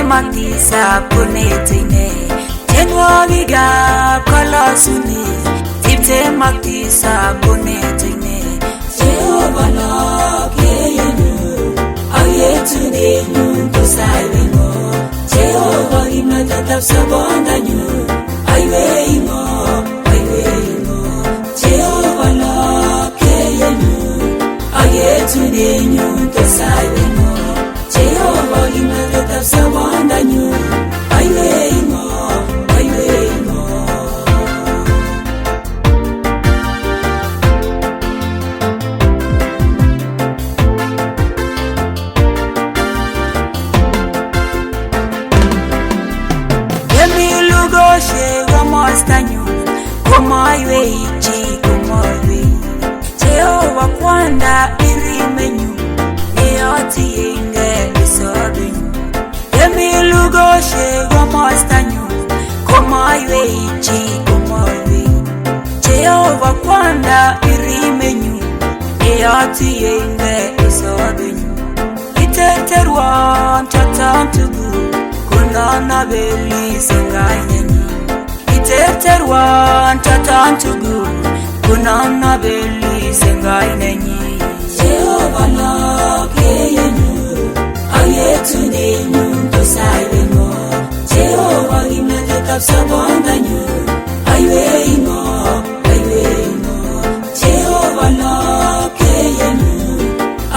magdisa punetine tenwagiga kolasuni tipte magdisa punetine Jehovah look yenu ayetune nyunto saibeno Jehovah imnata sabonda nyu ayweimo Jehovah look yenu ayetune nyunto saibeno Jehovah imnata sabonda nyu ayweimo Jehovah kwanda irimenyu Eoti inge isobinyu Emilugo shego mastanyu Komaywe ichi komaywe Jehovah kwanda irimenyu Eoti inge isobinyu Iteterwan tatantugu Kunana beli sengayenyu Iteterwan tatantugu Kunana beli sengayenyu Jehovah look yenu ayetune nyunto saibeno Jehovah imnata sabonda nyu ayweimo Jehovah look yenu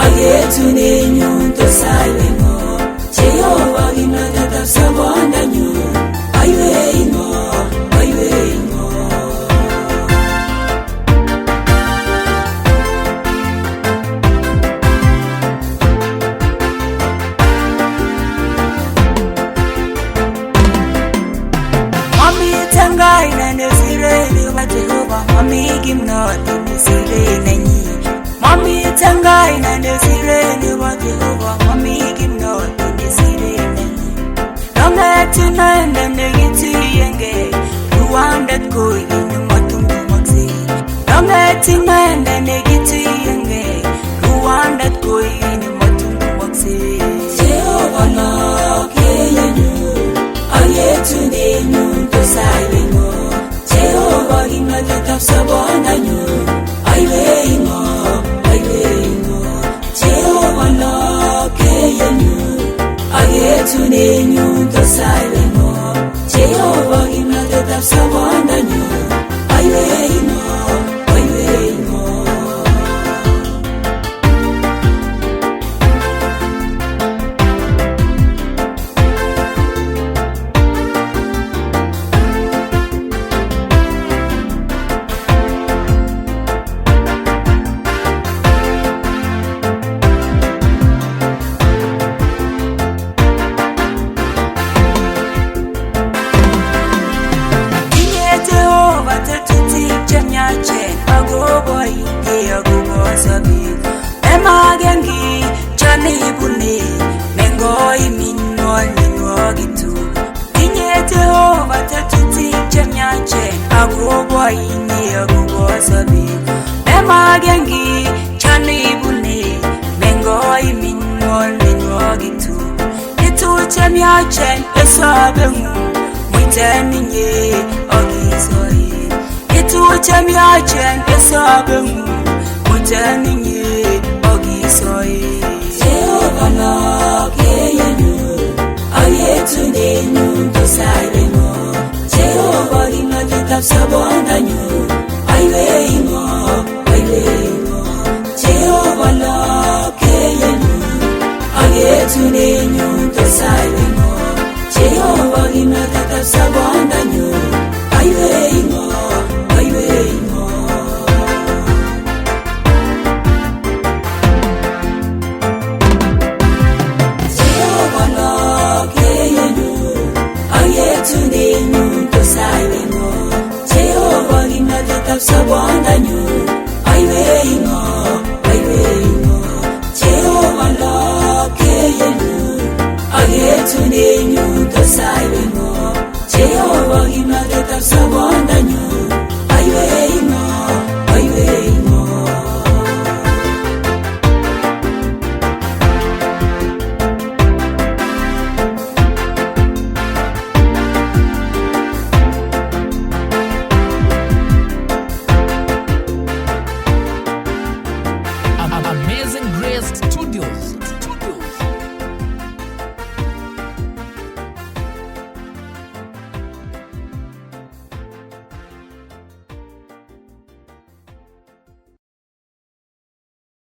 ayetune nyunto saibeno Jehovah imnata sabonda nyu ayweimo Mami gimnoti nisirene nyi Mami tangai na nisirene wa Jehova Mami gimnoti nisirene nyi Nongeti nende negiti yenge Ruwandet koi inu matungu magzi Nongeti nende negiti yenge Ruwandet koi inu matungu magzi Jehovah look yenu ayetune nyunto saibeno Jehovah imnata sabonda nyu ayweimo Jehovah look yenu ayetune nyunto saibeno Jehovah imnata sabonda nyu ayweimo Emagengi chani buni mengoi minol minwagitu Inye Jehovah tatuti chanyache agobo ini agobo sabi Emagengi chani buni mengoi minol minwagitu Itu chanyache esabengu mwiteninye ogisoi Itu chanyache esabengu mwiteninye Jehovah look yenu ayetune nyunto saibeno Jehovah imnata sabonda nyu ayweimo Jehovah look yenu ayetune nyunto saibeno Jehovah imnata sabonda nyu ayweimo sabonda nyu ayweimo Jehovah look yenu ayetune nyunto saibeno Jehovah imnata sabonda